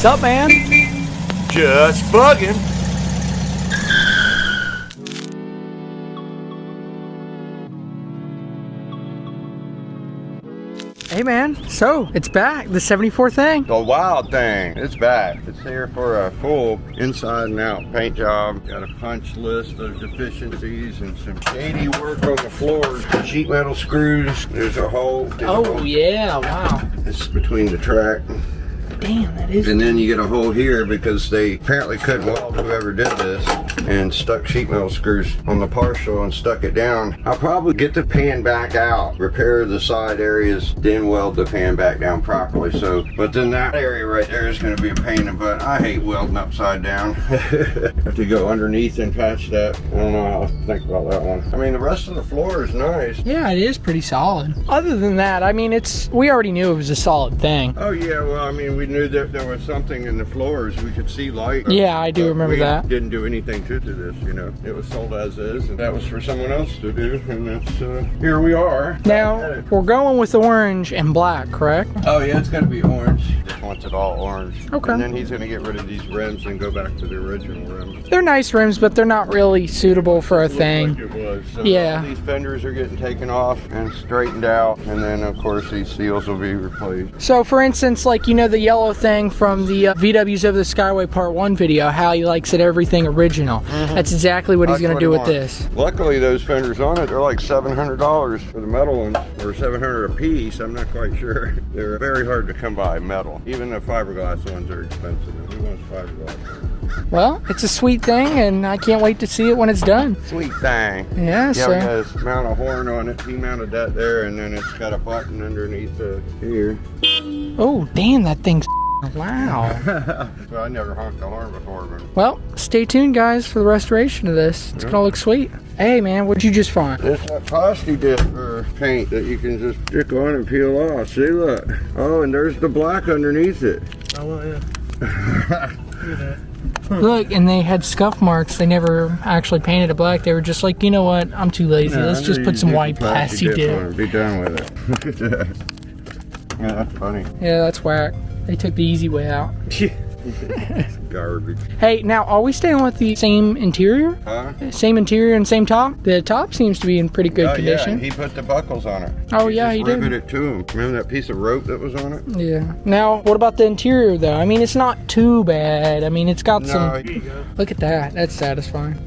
What's up, man? Just bugging. Hey, man. So, it's back. The 74 thing. The wild thing. It's back. It's here for a full inside and out paint job. Got a punch list of deficiencies and some shady work on the floors. Sheet metal screws. There's a hole. Yeah. Wow. It's between the track. Damn, that is. And then you get a hole here because they apparently couldn't weld, whoever did this, and stuck sheet metal screws on the partial and stuck it down. I'll probably get the pan back out, repair the side areas, then weld the pan back down properly. So, but then that area right there is going to be a pain in the butt. I hate welding upside down. Have to go underneath and patch that. I don't know how to think about that one. I mean, the rest of the floor is nice. Yeah, it is pretty solid. Other than that, I mean, we already knew it was a solid thing. Oh yeah, well, I mean, we knew that there was something in the floors. We could see light. Yeah, I do remember that. Didn't do anything to this, you know. It was sold as is, and that was for someone else to do, and that's, here we are. Now, we're going with orange and black, correct? Oh yeah, it's gonna be orange. Just wants it all orange. Okay. And then he's gonna get rid of these rims and go back to the original rims. They're nice rims, but they're not really suitable for a thing. Like it was. So yeah. All these fenders are getting taken off and straightened out, and then of course these seals will be replaced. So for instance, like, you know, the yellow thing from the VW's Over the Skyway Part 1 video, how he likes it everything original. That's exactly what he's going to do with this. Luckily, those fenders on it, they're like $700 for the metal ones, or $700 a piece. I'm not quite sure. They're very hard to come by metal. Even the fiberglass ones are expensive. Who wants fiberglass? Well, it's a sweet thing, and I can't wait to see it when it's done. Sweet thing. Yeah, so. We got to mount a horn on it. He mounted that there, and then it's got a button underneath here. Oh, damn, that thing's wow. So I never honked the horn before. But well, stay tuned, guys, for the restoration of this. It's gonna look sweet. Hey, man, what'd you just find? It's that plastic disc for paint that you can just stick on and peel off. See, look. Oh, and there's the black underneath it. Oh, well, yeah. Look at that. Look, and they had scuff marks. They never actually painted it black. They were just like, you know what? I'm too lazy. Let's just put some white plastic dip. Be done with it. Look at that. Yeah, that's funny. Yeah, that's whack. They took the easy way out. Garbage. Hey, now, are we staying with the same interior? Huh? Same interior and same top? The top seems to be in pretty good condition. Yeah, he put the buckles on it. Oh, yeah, he did. Riveted it to him. Remember that piece of rope that was on it? Yeah. Now, what about the interior, though? I mean, it's not too bad. I mean, it's got some... Here you go. Look at that. That's satisfying.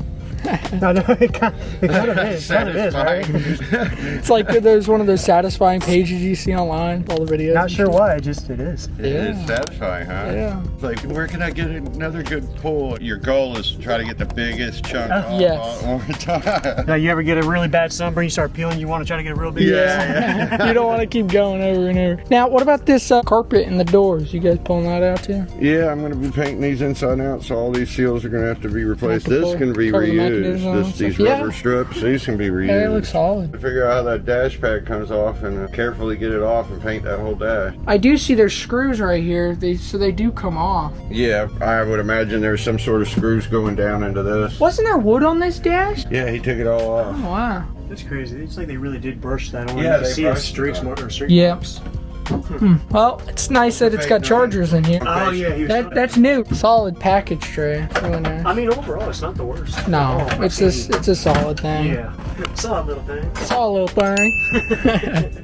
No, it kind of is. Right? It's like there's one of those satisfying pages you see online, all the videos. Not sure why, just it is. It is satisfying, huh? Yeah. It's like, where can I get another good pull? Your goal is to try to get the biggest chunk off yes. all the time. Now, you ever get a really bad sunburn, you start peeling, you want to try to get a real big You don't want to keep going over and over. Now, what about this carpet and the doors? You guys pulling that out too? Yeah, I'm going to be painting these inside and out, so all these seals are going to have to be replaced. This can be reused. These rubber strips, these can be reused. Yeah, it looks solid. To figure out how that dash pad comes off and carefully get it off and paint that whole dash. I do see there's screws right here, so they do come off. Yeah, I would imagine there's some sort of screws going down into this. Wasn't there wood on this dash? Yeah, he took it all off. Oh, wow. That's crazy. It's like they really did brush that on. Yeah, You they see brushed streaks it. or streak Yeah. marks. Well, it's nice that it's got chargers in here. Oh, yeah. He was That's new. Solid package tray. Really nice. I mean, overall, it's not the worst. No, it's a solid thing. Yeah. Solid little thing. Solid little thing.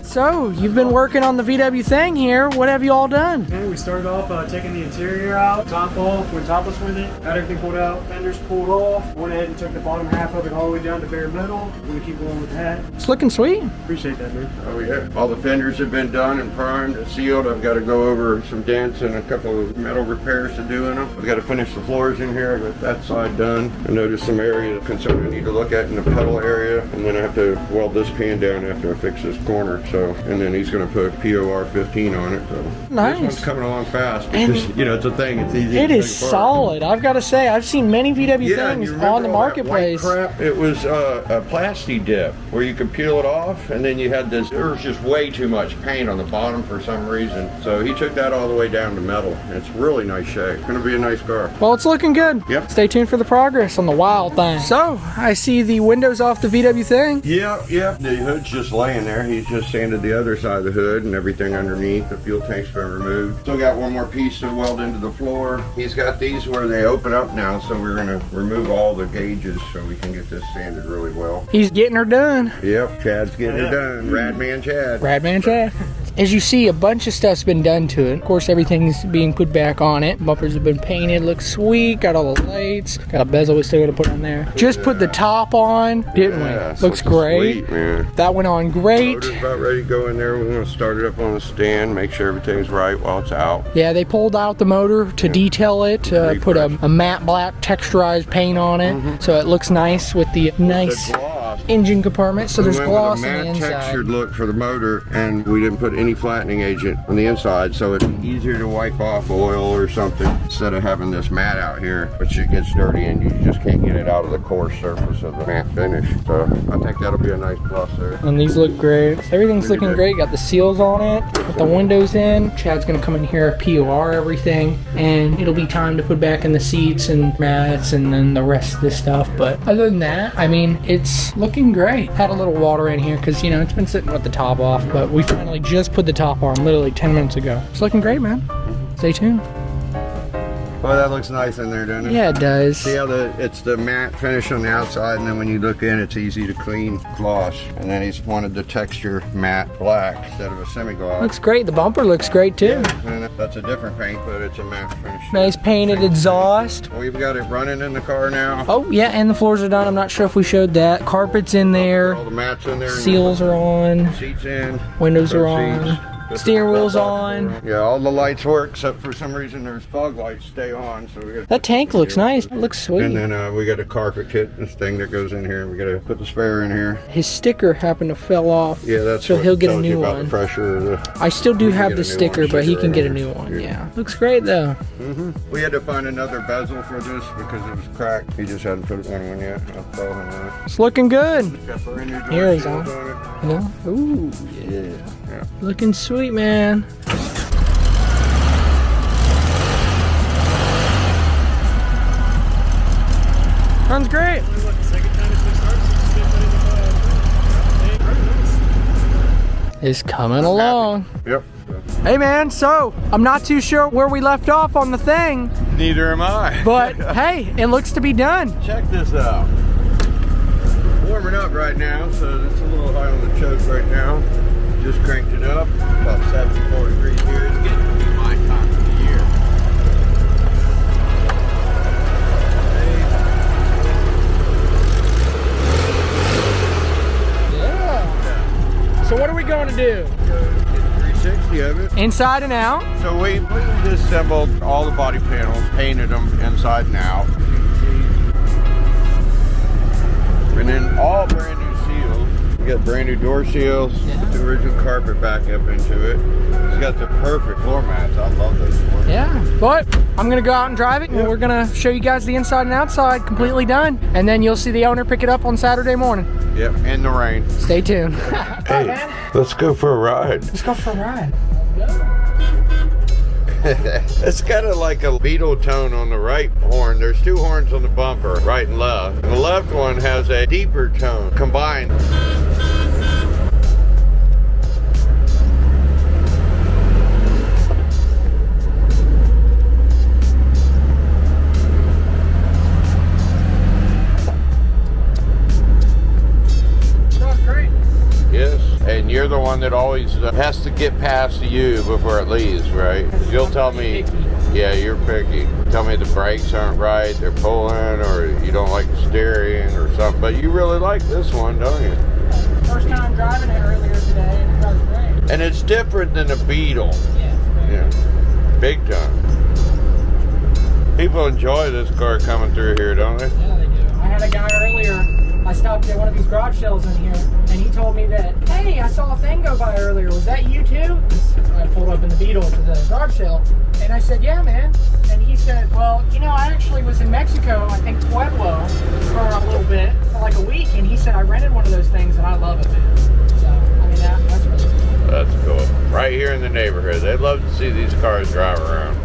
So, you've been working on the VW thing here. What have you all done? Okay, we started off taking the interior out, top off, went topless with it, got everything pulled out, fenders pulled off, went ahead and took the bottom half of it all the way down to bare metal. We're gonna keep going with that. It's looking sweet. Appreciate that, man. Oh yeah, all the fenders have been done and primed and sealed. I've got to go over some dents and a couple of metal repairs to do in them. I've got to finish the floors in here. I got that side done. I noticed some area of concern I need to look at in the pedal area, and then I have to weld this pan down after I fix this corner. So, and then he's going to put POR 15 on it. So nice. This one's coming along fast because you know it's a thing. It's easy. It is solid. I've got to say, I've seen many VW things on the marketplace. Crap? It was a plasti dip where you could peel it off, and then you had this. There was just way too much paint on the bottom for some reason. So he took that all the way down to metal. And it's really nice shape. It's going to be a nice car. Well, it's looking good. Yep. Stay tuned for the progress on the wild thing. So I see the windows off the VW thing. Yep. The hood's just laying there. He's just sanded sanded the other side of the hood and everything underneath. The fuel tank's been removed. Still got one more piece to weld into the floor. He's got these where they open up now, so we're gonna remove all the gauges so we can get this sanded really well. He's getting her done. Yep, Chad's getting her done. Radman Chad. Radman Chad. As you see, a bunch of stuff's been done to it. Of course, everything's being put back on it. Bumpers have been painted, looks sweet. Got all the lights. Got a bezel we still gotta put on there. Just put the top on, didn't we? Looks great. Sweet, man. That went on great. Motor's about ready to go in there. We're gonna start it up on the stand, make sure everything's right while it's out. Yeah, they pulled out the motor to detail it, put a matte black texturized paint on it, so it looks nice with the nice engine compartment. So there's gloss on the inside. Textured look for the motor, and we didn't put any flattening agent on the inside, so it's easier to wipe off oil or something instead of having this matte out here, which it gets dirty and you just can't get it out of the coarse surface of the matte finish. So I think that'll be a nice plus there. And these look great. Everything's looking great. Got the seals on it, put the windows in. Chad's gonna come in here, POR everything, and it'll be time to put back in the seats and mats and then the rest of this stuff. But other than that, I mean, it's looking great. Had a little water in here because, you know, it's been sitting with the top off, but we finally just put the top on literally 10 minutes ago. It's looking great, man. Stay tuned. Well, that looks nice in there, doesn't it? Yeah, it does. See how it's the matte finish on the outside, and then when you look in, it's easy to clean gloss. And then he's wanted the texture matte black instead of a semi-gloss. Looks great. The bumper looks great too. Yeah, and that's a different paint, but it's a matte finish. Nice painted exhaust. We've got it running in the car now. Oh yeah, and the floors are done. I'm not sure if we showed that. Carpet's in there. All the mats in there. Seals are on. Seats in. Windows are on. Steering wheel's on. Yeah, all the lights work, except for some reason there's fog lights stay on. So we got that tank looks nice. It looks sweet. And then we got a carpet kit, this thing that goes in here. We got to put the spare in here. His sticker happened to fell off. Yeah, that's so what he'll get a tells you new about one. The pressure. I still do have the sticker, but he can get a new one. Yeah, looks great though. We had to find another bezel for this because it was cracked. He just hadn't put one in yet. I'll tell him that. It's looking good. Here Here's he's on. Yeah. Ooh, yeah. Looking sweet, man. Runs great. It's coming along. Yep. Hey man, so I'm not too sure where we left off on the thing. Neither am I. But hey, it looks to be done. Check this out. Warming up right now, so it's a little high on the choke right now. Just cranked it up, about 74 degrees here. It's getting to be my time of the year. Yeah. So what are we going to do? Get 360 of it. Inside and out. So we disassembled all the body panels, painted them inside and out. And then all brand new seals. We got brand new door seals, the original carpet back up into it. It's got the perfect floor mats. I love those floor mats. Yeah, but I'm gonna go out and drive it, and we're gonna show you guys the inside and outside completely done, and then you'll see the owner pick it up on Saturday morning. Yep, in the rain. Stay tuned. Hey, let's go for a ride. Let's go for a ride. It's kind of like a Beetle tone on the right horn. There's two horns on the bumper, right and left. And the left one has a deeper tone combined. And you're the one that always has to get past you before it leaves, right? You'll tell me, yeah, you're picky. Tell me the brakes aren't right, they're pulling, or you don't like the steering or something. But you really like this one, don't you? First time driving it earlier today, and it does great. And it's different than a Beetle. Yeah, big time. People enjoy this car coming through here, don't they? Yeah, they do. I had a guy earlier. I stopped at one of these garage sales in here, and he told me that, hey, I saw a thing go by earlier. Was that you too? I pulled up in the Beetle to the garage sale, and I said, yeah, man. And he said, well, you know, I actually was in Mexico, I think Pueblo, for a little bit, for like a week, and he said, I rented one of those things, and I love it, man. So, I mean, that's really cool. That's cool. Right here in the neighborhood. They'd love to see these cars drive around.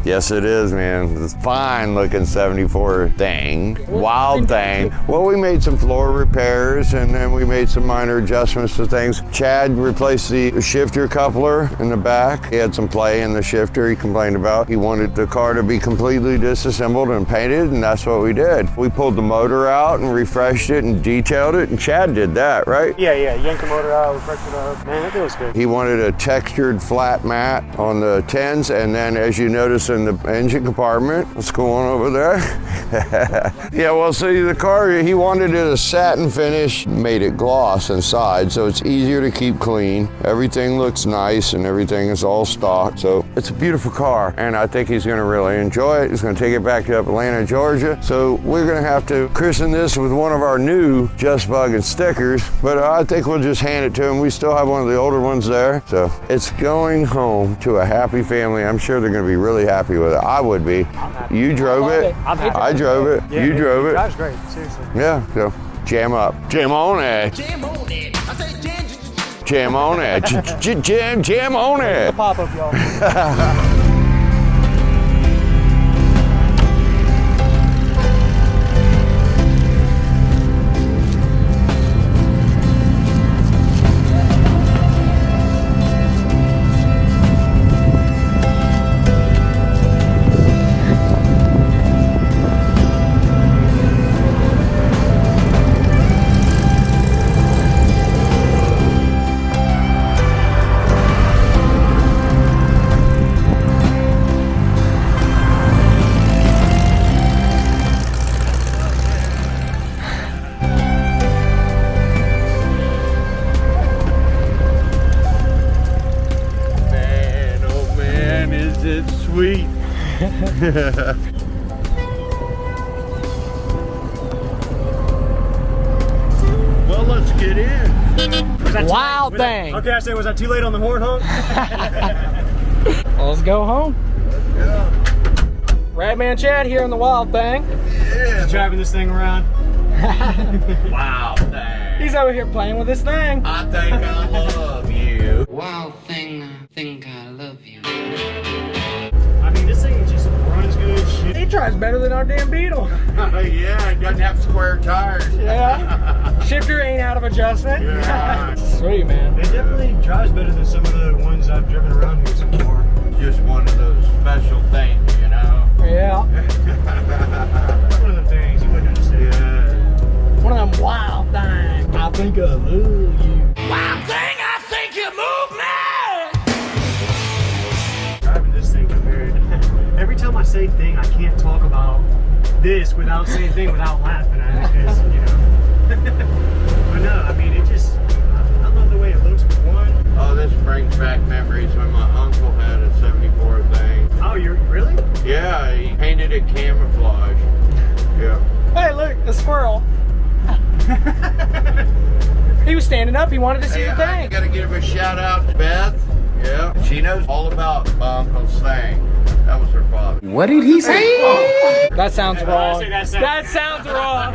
Yes, it is, man. It's a fine looking 74 thing. Wild thing. Well, we made some floor repairs and then we made some minor adjustments to things. Chad replaced the shifter coupler in the back. He had some play in the shifter he complained about. He wanted the car to be completely disassembled and painted, and that's what we did. We pulled the motor out and refreshed it and detailed it, and Chad did that, right? Yeah, yanked the motor out, refreshed it up. Man, that feels good. He wanted a textured flat mat on the 10s, and then as you notice in the engine compartment, what's going on over there? Yeah, well, see, the car, he wanted it a satin finish, made it gloss inside, so it's easier to keep clean. Everything looks nice and everything is all stock, so it's a beautiful car, and I think he's gonna really enjoy it. He's gonna take it back to Atlanta, Georgia, so we're gonna have to christen this with one of our new Just Buggin stickers, but I think we'll just hand it to him. We still have one of the older ones there, so it's going home to a happy family. I'm sure they're gonna be really happy with it. I would be. You drove it. I drove it. Yeah, you drove it. That was great, seriously. Yeah, so jam up. Jam on it. Jam on it. I say jam. Jam on it. Jam on The it. pop-up, y'all. Sweet. Well, let's get in. Wild thing. Okay, I say, was I too late on the horn honk? Let's go home. Yeah. Radman Chad here on the Wild Thing. Yeah. Driving this thing around. Wow, thing. He's over here playing with this thing. I think I love you. Wild thing, I think I love you. I mean, this thing just runs good shit. He drives better than our damn Beetle. Yeah, it doesn't have square tires. Yeah. Shifter ain't out of adjustment. Yeah. Sweet, man. It definitely drives better than some of the ones I've driven around here so far. Just one of those special things, you know? Yeah. One of them things you wouldn't understand. Yeah. One of them wild things. I think I love you. Wild thing, I think you move now. Driving this thing compared. Every time I say thing, I can't talk about this without saying thing without laughing at it, because, you know. But no, I mean, it just, I love the way it looks for one. Oh, this brings back memories when my uncle had a 74 thing. Oh, you're really? Yeah, he painted it camouflage. Yeah. Hey, look, a squirrel. He was standing up. He wanted to see Hey, the I thing. gotta give a shout out to Beth. Yeah. She knows all about my uncle's thing. That was her father. What did he say? That sounds wrong. say that sounds- That sounds wrong.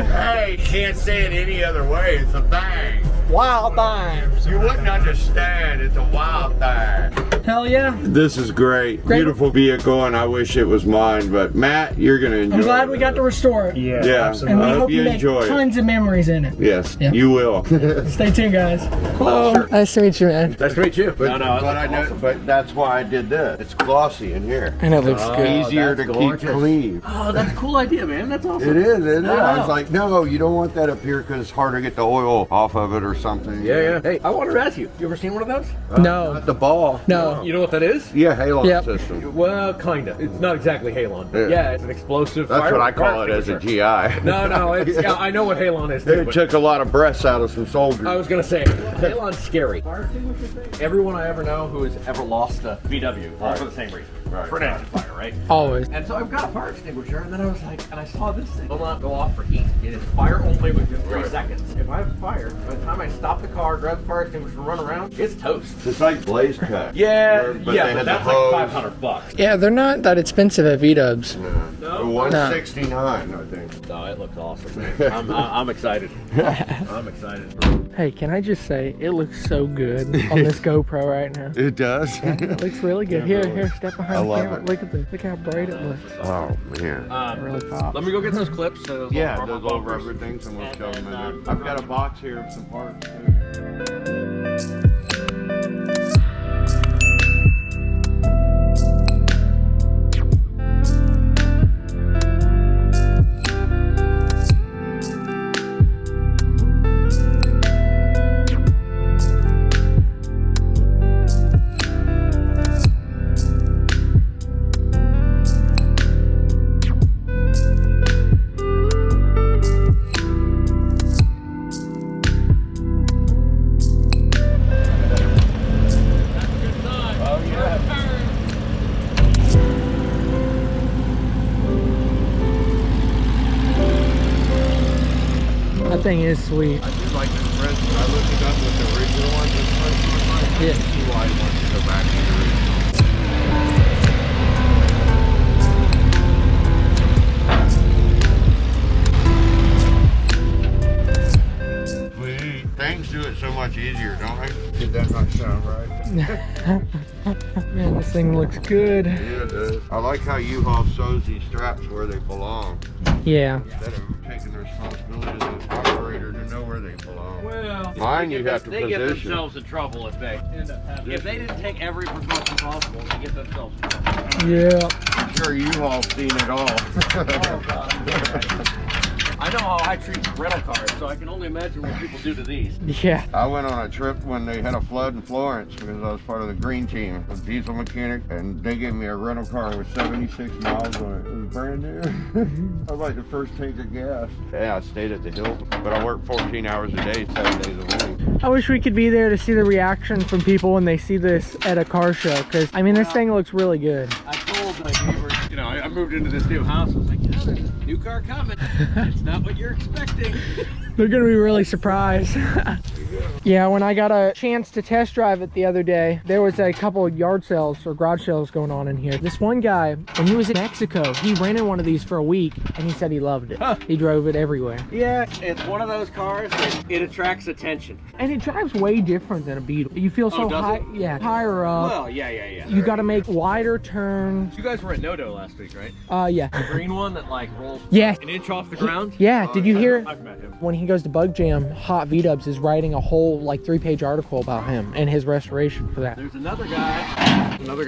Hey, you can't say it any other way. It's a thing. Wild thing. You wouldn't understand. It's a wild thing. Hell yeah. This is great. Great. Beautiful vehicle, and I wish it was mine. But Matt, you're gonna enjoy it. I'm glad we got to restore it. Yeah, Yeah. And we I hope hope you you make enjoy it. tons of memories in it. Yes, Yeah. you will. Stay tuned, guys. Hello. Nice to meet you, man. Nice to meet you. But, but that's why I did this. It's glossy in here. And it looks good. Easier to that's keep gorgeous. clean. Oh, that's a cool idea, man. That's awesome. It is, isn't it? I Wow. was like, no, you don't want that up here because it's hard to get the oil off of it or something. Yeah, yeah. Hey, I wanted to ask you. You ever seen one of those? No. Not the ball. No. You know what that is? Yeah, halon Yep. system. Well, kinda. It's not exactly halon. Yeah. Yeah, it's an explosive. That's fire what I call it fire as a extinguisher. GI. No, it's, yeah, I know what halon is too. It but took a lot of breaths out of some soldiers. I was gonna say, halon's scary. Fire extinguisher thing? Everyone I ever know who has ever lost a VW, all Right. for the same reason. Right. For an engine fire, right? Always. And so I've got a fire extinguisher, and then I was like, and I saw this thing will not go off for heat. It is fire only within 3 Right. seconds. If I have a fire, by the time I stop the car, grab the fire extinguisher, and run around, it's toast. It's like blaze cut. Yeah, But they yeah, had but the that's hose. like $500. Yeah, they're not that expensive at VDUBs. No, No? 169, I think. No, it looks awesome, man. I'm excited. I'm excited. Hey, can I just say, it looks so good on this GoPro right now. It does. It looks really good. Here, step behind I the love camera. it. Look how bright it looks. Oh man. It really pops. Let me go get those clips. Those Yeah, little those little bumpers. rubber things, and we'll And shove them in then, there. I've got a box here of some parts too. That thing is sweet. I do like this press. I looked it up with the original one. Yeah. See why he wants to go back to the original. Sweet. Things do it so much easier, don't they? Did that not sound right? Man, this thing looks good. Yeah, it does. I like how U-Haul sews these straps where they belong. Yeah. Instead of taking the responsibility of the operator to know where they belong. Well, Mine you have to they get position. themselves in trouble if they end up having. If they didn't take every precaution possible, they get themselves in trouble. Yeah. I'm sure U-Haul's seen it all. Oh, God. I know how I treat rental cars, so I can only imagine what people do to these. Yeah. I went on a trip when they had a flood in Florence because I was part of the green team, a diesel mechanic, and they gave me a rental car with 76 miles on it. It was brand new. I was like the first tank of gas. Yeah, I stayed at the Hilton, but I worked 14 hours a day, 7 days a week. I wish we could be there to see the reaction from people when they see this at a car show, because, I mean, this thing looks really good. I told my neighbors, you know, I moved into this new house. I was like, yeah, there's a new car coming. It's not what you're expecting. They're gonna be really surprised. Yeah, when I got a chance to test drive it the other day, there was a couple of yard sales or garage sales going on in here. This one guy, when he was in Mexico, he rented one of these for a week and he said he loved it. Huh. He drove it everywhere. Yeah, it's one of those cars that it attracts attention. And it drives way different than a Beetle. You feel so does high, it? yeah, higher up. Well, yeah. You got to make wider turns. You guys were at Nodo last week, right? Yeah. The green one that like rolls Yeah. an inch off the ground? Yeah, did you hear? I've met him. When he goes to Bug Jam, Hot VDUBs is writing a whole like 3-page article about him and his restoration for that. There's another guy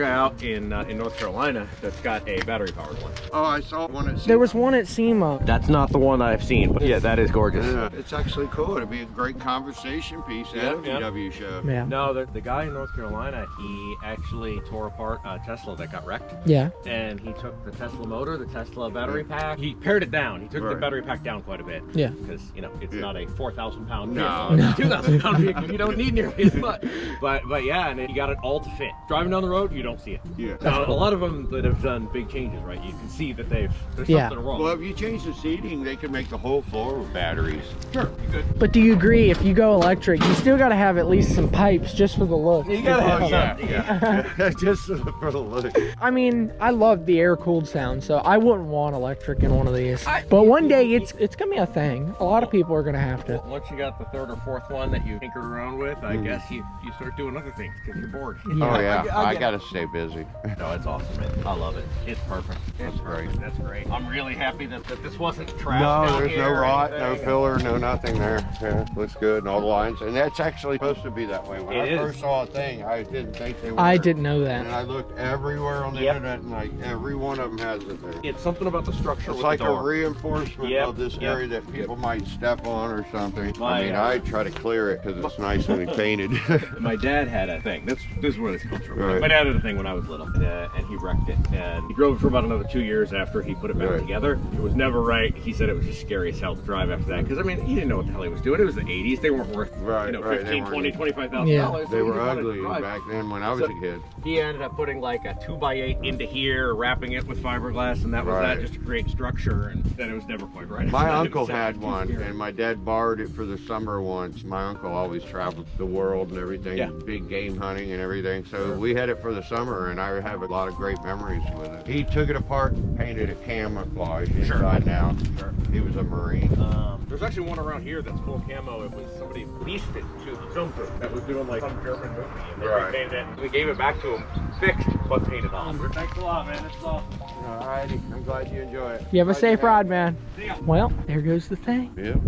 out in North Carolina that's got a battery powered one. Oh, I saw one at There was one at SEMA. That's not the one I've seen, but yeah, that is gorgeous. Yeah, it's actually cool. It'd be a great conversation piece at a Yep. VW show. Yeah. No, the guy in North Carolina, he actually tore apart a Tesla that got wrecked. Yeah. And he took the Tesla motor, the Tesla battery pack, he pared it down. He took the Right. battery pack down quite a bit. Yeah. Because, you know, it's not a 4,000 pound No. vehicle. It's a 2,000 pound vehicle. You don't need nearly as much. But yeah, and he got it all to fit. Driving down the road, you don't see it. Yeah. Now, a lot of them that have done big changes, right? You can see that there's Yeah. something wrong. Well, if you change the seating, they can make the whole floor with batteries. Sure, you could. But do you agree, if you go electric, you still got to have at least some pipes just for the look? You gotta have something. yeah. Just for the look. I mean, I love the air-cooled sound, so I wouldn't want electric in one of these. But one day, it's gonna be a thing. A lot of people are gonna have to. Once you got the third or fourth one that you tinkered around with, I guess you start doing other things because you're bored. Oh yeah, I get gotta stay busy. No, it's awesome, man. I love it. It's perfect. That's great. That's great. I'm really happy that this wasn't trash. No, down there's here no or rot, no anything. filler, no nothing there. Yeah, looks good, and all the lines. And that's actually supposed to be that way. When It I is. first saw a thing, I didn't think they were. I didn't know And that. I looked everywhere on the Yep. internet, and like every one of them has it there. It's something about the structure It's with like the a door. reinforcement Yep, of this yep, area that people might step on or something. My, I mean, I try to clear it because it's nicely painted. My dad had a thing. This is where this comes from. Right. My dad had a thing when I was little, and he wrecked it. And he drove it for about another 2 years after he put it back Right. together. It was never right. He said it was just scary as hell to drive after that. Because, I mean, he didn't know what the hell he was doing. It was the 80s. They weren't worth, Right, right, they $15, weren't. $20, $25,000. Yeah. So They he were just wanted to ugly drive. back then when I was So- a kid. He ended up putting like a 2x8 into here, wrapping it with fiberglass, and that was Right. that, just to create structure, and then it was never quite right. My It was uncle sad. had Too one, scary. and my dad borrowed it for the summer once. My uncle always traveled the world and everything, Yeah. big game hunting and everything. So we had it for the summer, and I have a lot of great memories with it. He took it apart, painted it camouflage inside and out. Sure. He was a Marine. There's actually one around here that's full camo. It was somebody leased it to the film crew that was doing like some German movie, and they repainted it. We gave it back to him, fixed but painted on. Thanks a lot, man. This is awesome. Alrighty, I'm glad you enjoy it. You have a Glad safe you ride, man. Well, there goes the thing. Yep.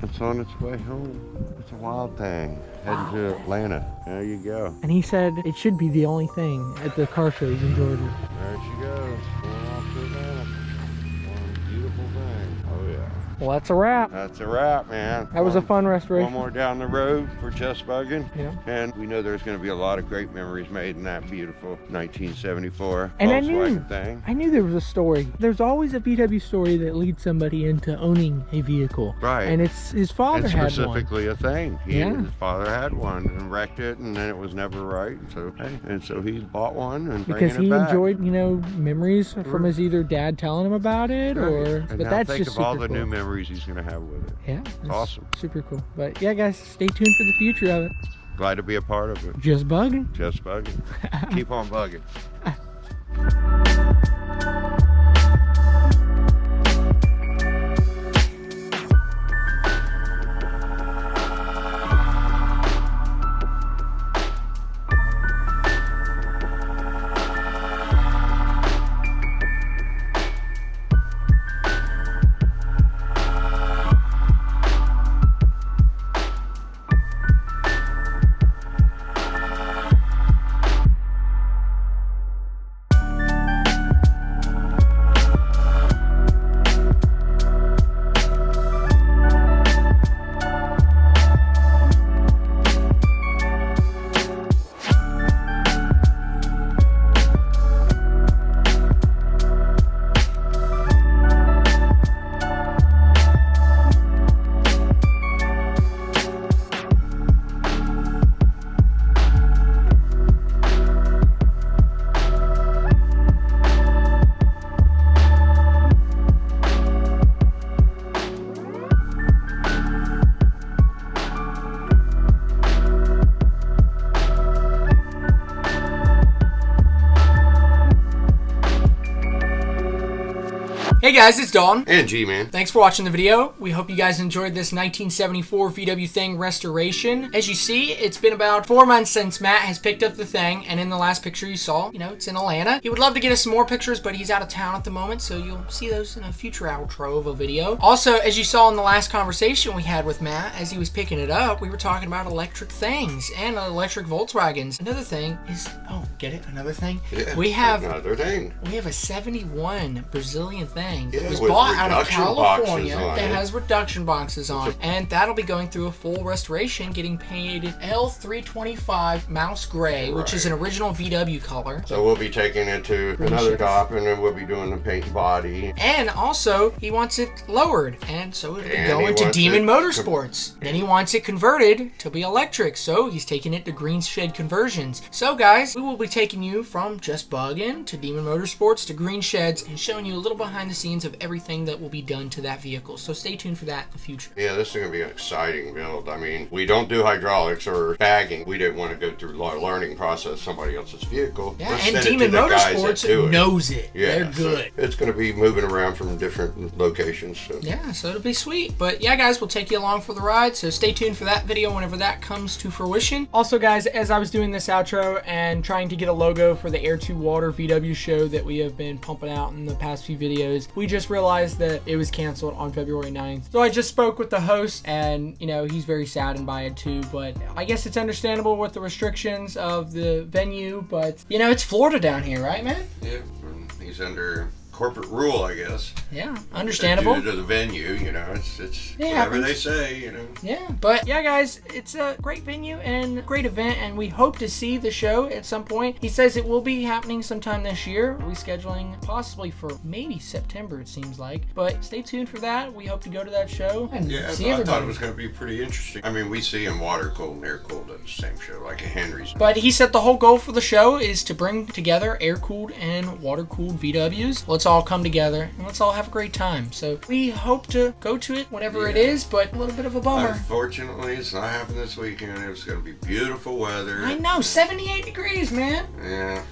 It's on its way home. It's a wild thing. Heading to Atlanta. There you go. And he said it should be the only thing at the car shows in Georgia. There she goes. Going off to Atlanta. One beautiful thing. Oh yeah. Well, that's a wrap. That's a wrap, man. That was a fun restoration. One more down the road for Just Buggin. Yeah. And we know there's going to be a lot of great memories made in that beautiful 1974 And Volkswagen thing. I knew there was a story. There's always a VW story that leads somebody into owning a vehicle. Right. And it's his father It's had one. specifically a thing. Yeah. His father had one and wrecked it, and then it was never right. So, hey, and so he bought one and Because bringing he it back. enjoyed, you know, memories from his either dad telling him about it or. And But now that's think just of all super the cool. new memories he's going to have with it. Yeah, it's awesome. Super cool. But yeah, guys, stay tuned for the future of it. Glad to be a part of it. Just bugging. Just bugging. Keep on bugging. Hey guys, it's Dawn. And G-Man. Thanks for watching the video. We hope you guys enjoyed this 1974 VW Thing restoration. As you see, it's been about 4 months since Matt has picked up the Thing, and in the last picture you saw, you know, it's in Atlanta. He would love to get us some more pictures, but he's out of town at the moment, so you'll see those in a future outro of a video. Also, as you saw in the last conversation we had with Matt, as he was picking it up, we were talking about electric things and electric Volkswagens. Another thing is, oh, get it? Another thing? Yeah, we have another thing. We have a 71 Brazilian Thing that Yeah, was with bought out of reduction California boxes on that it. has reduction boxes on it, and that'll be going through a full restoration, getting painted L325 mouse gray, which is an original VW color. So we'll be taking it to another shop, and then we'll be doing the paint and body. And also, he wants it lowered, and so it'll be And going he to wants Demon it Motorsports. Then he wants it converted to be electric, so he's taking it to Green Shed Conversions. So guys, we will be taking you from Just Buggin to Demon Motorsports to Green Sheds and showing you a little behind the scenes of everything that will be done to that vehicle. So stay tuned for that in the future. Yeah, this is going to be an exciting build. I mean, we don't do hydraulics or bagging. We didn't want to go through a learning process somebody else's vehicle. Yeah, Let's and send it to Demon the guys that Motorsports do it. knows it. Yeah, They're good. So it's going to be moving around from different locations. So. Yeah, so it'll be sweet. But yeah, guys, we'll take you along for the ride. So stay tuned for that video whenever that comes to fruition. Also, guys, as I was doing this outro and trying to get a logo for the Air to Water VW show that we have been pumping out in the past few videos, we just realized that it was canceled on February 9th. So I just spoke with the host, and you know, he's very saddened by it too, but I guess it's understandable with the restrictions of the venue. But you know, it's Florida down here, right, man? Yeah, he's under corporate rule, I guess. Yeah, understandable. Due to the venue, you know, it's Yeah, whatever they say, you know. Yeah, but yeah, guys, it's a great venue and a great event, and we hope to see the show at some point. He says it will be happening sometime this year. We're scheduling possibly for maybe September, it seems like. But stay tuned for that. We hope to go to that show and Yeah, see I thought everybody. it was going to be pretty interesting. I mean, we see them water cooled and air cooled at the same show, like a Henry's. But he said the whole goal for the show is to bring together air-cooled and water-cooled VWs. Let's let's all come together and let's all have a great time. So we hope to go to it whenever it is, but a little bit of a bummer. Unfortunately, it's not happening this weekend. It was going to be beautiful weather. I know, 78 degrees, man. Yeah.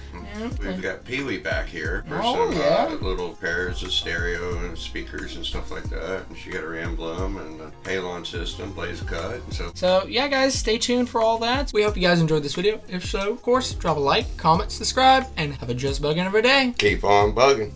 We've got Pee-wee back here for some little pairs of stereo and speakers and stuff like that. And she got her emblem and the Halon system, blaze cut. So yeah, guys, stay tuned for all that. We hope you guys enjoyed this video. If so, of course, drop a like, comment, subscribe, and have a just buggin' of a day. Keep on bugging.